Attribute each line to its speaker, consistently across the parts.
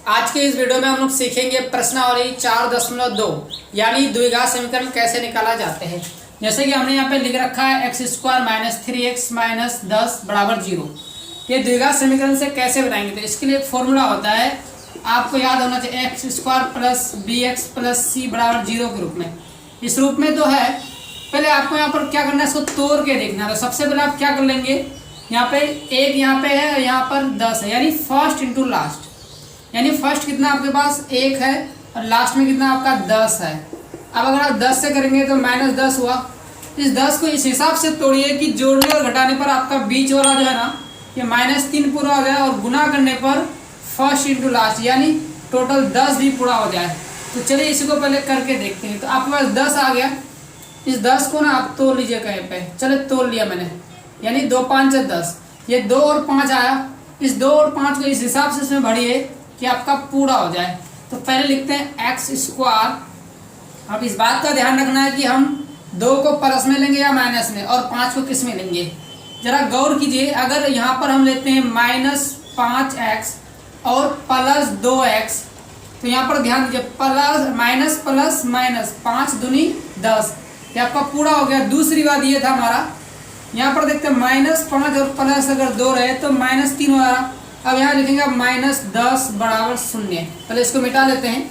Speaker 1: आज के इस वीडियो में हम लोग सीखेंगे प्रश्नावली 4.2 यानी द्विघात समीकरण कैसे निकाला जाते हैं। जैसे कि हमने यहाँ पे लिख रखा है x² - 3x - 10 = 0। ये द्विघात समीकरण से कैसे बनाएंगे, तो इसके लिए एक फॉर्मूला होता है, आपको याद होना चाहिए, x² + bx + c = 0 के रूप में। इस रूप में तो है, पहले आपको यहाँ पर क्या करना है, इसको तोड़ के देखना है। तो सबसे पहले आप क्या कर लेंगे, यहाँ पे एक यहाँ पे है, यहाँ पर 10 है, यानी फर्स्ट इंटू लास्ट। यानी फर्स्ट कितना आपके पास 1 है और लास्ट में कितना आपका 10 है। अब अगर आप 10 से करेंगे तो -10 हुआ। इस 10 को इस हिसाब से तोड़िए कि जोड़ने और घटाने पर आपका बीच वाला जो है ना, ये -3 पूरा हो जाए और गुना करने पर फर्स्ट इंटू लास्ट यानी टोटल 10 भी पूरा हो जाए। तो चलिए इसी को पहले करके देखते हैं। तो आपके पास 10 आ गया, इस 10 को ना आप तोड़ लीजिए कहीं पे। चले तोड़ लिया मैंने, यानी 2 × 5 = 10। ये 2 और 5 आया, इस 2 और 5 को इस हिसाब से इसमें भरिए कि आपका पूरा हो जाए। तो पहले लिखते हैं x²। अब इस बात का ध्यान रखना है कि हम 2 को प्लस में लेंगे या माइनस में, और 5 को किस में लेंगे। जरा गौर कीजिए, अगर यहाँ पर हम लेते हैं -5x और +2x, तो यहाँ पर ध्यान दीजिए, माइनस प्लस माइनस 5 दूनी 10, ये आपका पूरा हो गया। दूसरी बात ये था हमारा, यहाँ पर देखते हैं -5 और प्लस अगर 2 रहे तो -3 हो रहा। अब यहाँ लिखेंगे -10 = 0। पहले इसको मिटा लेते हैं।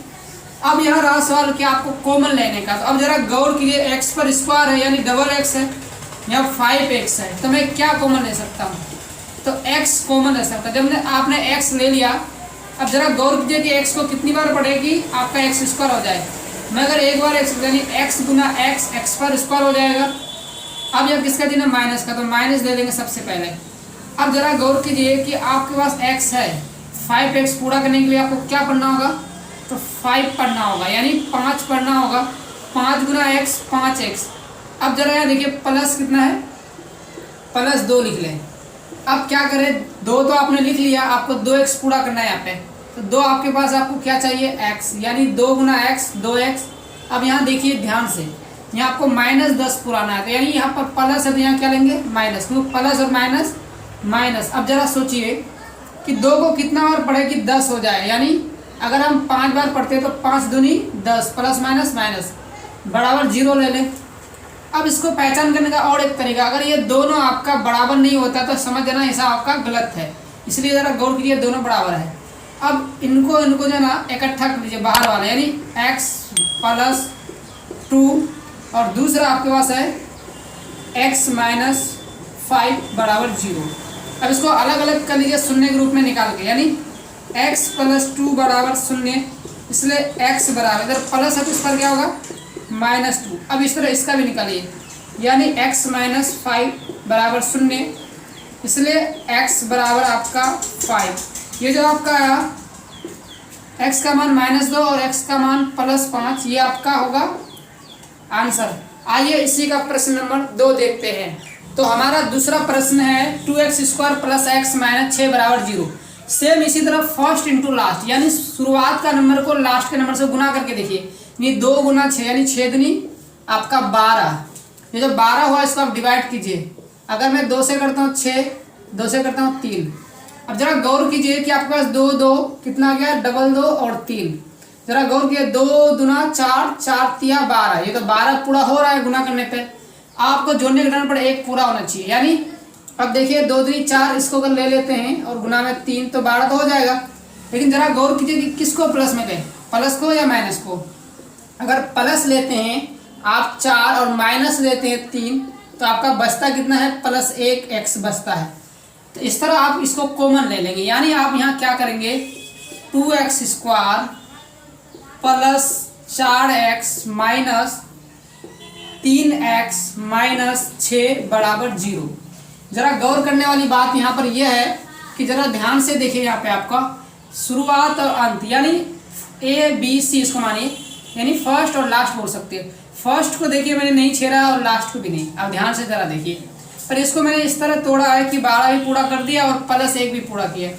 Speaker 1: अब यहाँ रहा सवाल कि आपको कॉमन लेने का। तो अब जरा गौर कीजिए, x पर स्क्वायर है यानी डबल x है, यहाँ 5x है, तो मैं क्या कॉमन ले सकता हूँ, तो x कॉमन ले सकता है। जब आपने x ले लिया, अब जरा गौर कीजिए कि x को कितनी बार पढ़ेगी आपका x² हो जाए। मैं अगर एक बार x यानी x गुना x पर स्क्वायर हो जाएगा। अब यह किसका देना, माइनस का, तो माइनस दे देंगे सबसे पहले। अब जरा गौर कीजिए कि आपके पास x है, 5x पूरा करने के लिए आपको क्या पढ़ना होगा, तो 5 पढ़ना होगा, यानी 5 पढ़ना होगा। 5 गुना x 5x। अब जरा यहाँ देखिए प्लस कितना है, +2 लिख लें। अब क्या करें, 2 तो आपने लिख लिया, आपको 2x पूरा करना है यहाँ पे। तो 2 आपके पास, आपको क्या चाहिए, x, यानी 2 गुना x 2x। अब यहाँ देखिए ध्यान से, यहाँ आपको -10 पुराना है, तो यानी यहाँ पर प्लस है तो यहाँ क्या लेंगे, माइनस, क्योंकि प्लस और माइनस माइनस। अब जरा सोचिए कि 2 को कितना बार पढ़े कि 10 हो जाए, यानी अगर हम 5 बार पढ़ते हैं तो 5 दूनी 10, प्लस माइनस माइनस बराबर 0 ले लें। अब इसको पहचान करने का और एक तरीका, अगर ये दोनों आपका बराबर नहीं होता तो समझ जाना हिसाब आपका गलत है, इसलिए ज़रा गौर कीजिए, दोनों बराबर है। अब इनको जो है ना इकट्ठा कर लीजिए, बाहर वाला, यानी x + 2 और दूसरा आपके पास है x - 5 = 0। अब इसको अलग अलग कर लीजिए शून्य के रूप में निकाल के, यानी x + 2 = 0, इसलिए x बराबर, इधर प्लस है तो इस पर क्या होगा, -2। अब इस तरह इसका भी निकालिए, यानी x - 5 = 0, इसलिए x बराबर आपका 5। ये जो आपका आया x का मान -2 और x का मान +5, ये आपका होगा आंसर। आइए इसी का प्रश्न नंबर 2 देखते हैं। तो हमारा दूसरा प्रश्न है 2x² + x - 6 = 0। सेम इसी तरह फर्स्ट इंटू लास्ट, यानी शुरुआत का नंबर को लास्ट के नंबर से गुना करके देखिए। यानी 2 गुना 6 यानी 6 दूनी आपका 12। ये जो 12 हुआ इसको आप डिवाइड कीजिए। अगर मैं 2 से करता हूँ 6, 2 से करता हूँ 3। अब जरा गौर कीजिए कि आपके पास 2 2 कितना आ गया, डबल 2 और 3। जरा गौर कीजिए, 2 दूना 4, 4 तिया 12, ये तो 12 पूरा हो रहा है गुना करने पे। आपको जोड़ने के टाइम पर 1 पूरा होना चाहिए, यानी अब देखिए 2 दूनी 4, इसको अगर ले लेते हैं और गुना में 3 तो 12 तो हो जाएगा। लेकिन जरा गौर कीजिए कि किसको प्लस में लें, प्लस को या माइनस को। अगर प्लस लेते हैं आप 4 और माइनस लेते हैं 3, तो आपका बचता कितना है, +1 x बचता है। तो इस तरह आप इसको कॉमन ले लेंगे, यानी आप यहाँ क्या करेंगे, 2x² + 4x - 3x - 6 = 0। जरा गौर करने वाली बात यहाँ पर यह है कि जरा ध्यान से देखिए, यहाँ पे आपका शुरुआत और अंत, यानी A B C इसको मानिए, यानी फर्स्ट और लास्ट बोल सकते हैं। फर्स्ट को देखिए मैंने नहीं छेड़ा और लास्ट को भी नहीं। अब ध्यान से जरा देखिए, पर इसको मैंने इस तरह तोड़ा है कि 12 भी पूरा कर दिया और +1 भी पूरा किया।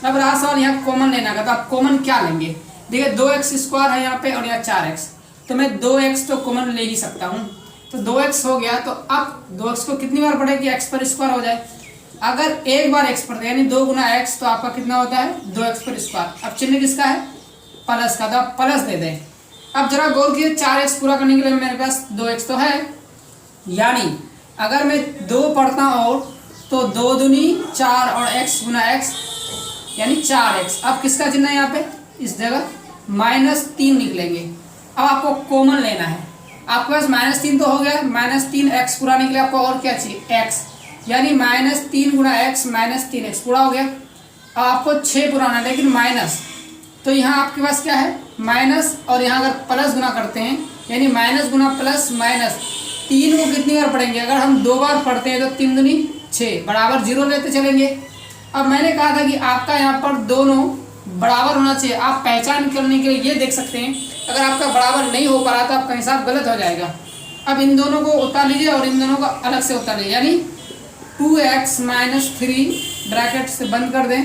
Speaker 1: अब रहा सवाल यहाँ कॉमन लेना का, तो आप कॉमन क्या लेंगे, देखिए 2x² है यहाँ पे और यहाँ 4x, तो मैं 2x तो कॉमन ले ही सकता हूँ। तो 2x हो गया, तो अब 2x को कितनी बार पढ़े कि x पर स्क्वायर हो जाए। अगर एक बार x पढ़ते हैं यानी 2 गुना x तो आपका कितना होता है 2x पर स्क्वायर। अब चिन्ह किसका है प्लस का, तो आप प्लस दे दें। अब जरा गौर कीजिए 4x पूरा करने के लिए मेरे पास 2x तो है, यानी अगर मैं 2 पढ़ता हूँ तो 2 दूनी 4 और x गुना x यानी 4x। अब किसका चिन्ह है यहाँ पे इस जगह -3 निकलेंगे। अब आपको कॉमन लेना है, आपके पास -3 तो हो गया, -3x पूरा निकले, आपको और क्या चाहिए x, यानी -3 गुना x -3x पूरा हो गया। अब आपको 6 पुराना लेकिन माइनस, तो यहाँ आपके पास क्या है माइनस, और यहाँ अगर प्लस गुना करते हैं यानी माइनस गुना प्लस माइनस, 3 को कितनी बार पढ़ेंगे, अगर हम 2 बार पढ़ते हैं तो 3 दूनी 6 बराबर 0 लेते चलेंगे। अब मैंने कहा था कि आपका यहाँ पर दोनों बराबर होना चाहिए। आप पहचान करने के लिए ये देख सकते हैं, अगर आपका बराबर नहीं हो पा रहा तो आपका हिसाब गलत हो जाएगा। अब इन दोनों को उतार लीजिए और इन दोनों को अलग से उतार लीजिए, यानी 2x - 3 ब्रैकेट से बंद कर दें।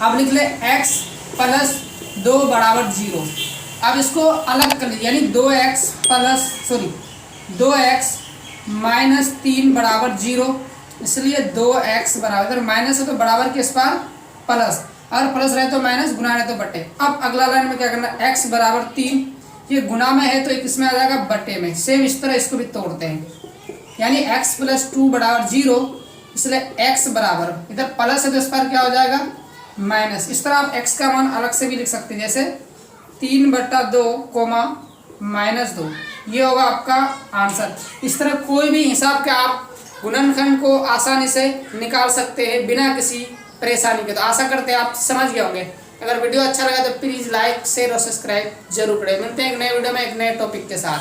Speaker 1: अब लिख ले x + 2 बराबर 0। अब इसको अलग कर लीजिए, यानी 2x - 3 बराबर 0, इसलिए 2x बराबर, अगर माइनस है तो बराबर के इस पार प्लस, और प्लस रहे तो माइनस, गुना रहे तो बटे। अब अगला लाइन में क्या करना, x बराबर 3, ये गुना में है तो एक इसमें आ जाएगा बटे में। सेम इस तरह इसको भी तोड़ते हैं, यानी x + 2 बराबर 0, इसलिए x बराबर, इधर प्लस है तो इस पर क्या हो जाएगा माइनस। इस तरह आप x का मान अलग से भी लिख सकते हैं, जैसे 3/2 -2, ये होगा आपका आंसर। इस तरह कोई भी हिसाब के आप गुणनखंड को आसानी से निकाल सकते हैं बिना किसी परेशानी के। तो आशा करते हैं आप समझ गए होंगे। अगर वीडियो अच्छा लगा तो प्लीज़ लाइक शेयर और सब्सक्राइब जरूर करें। मिलते हैं एक नए वीडियो में एक नए टॉपिक के साथ।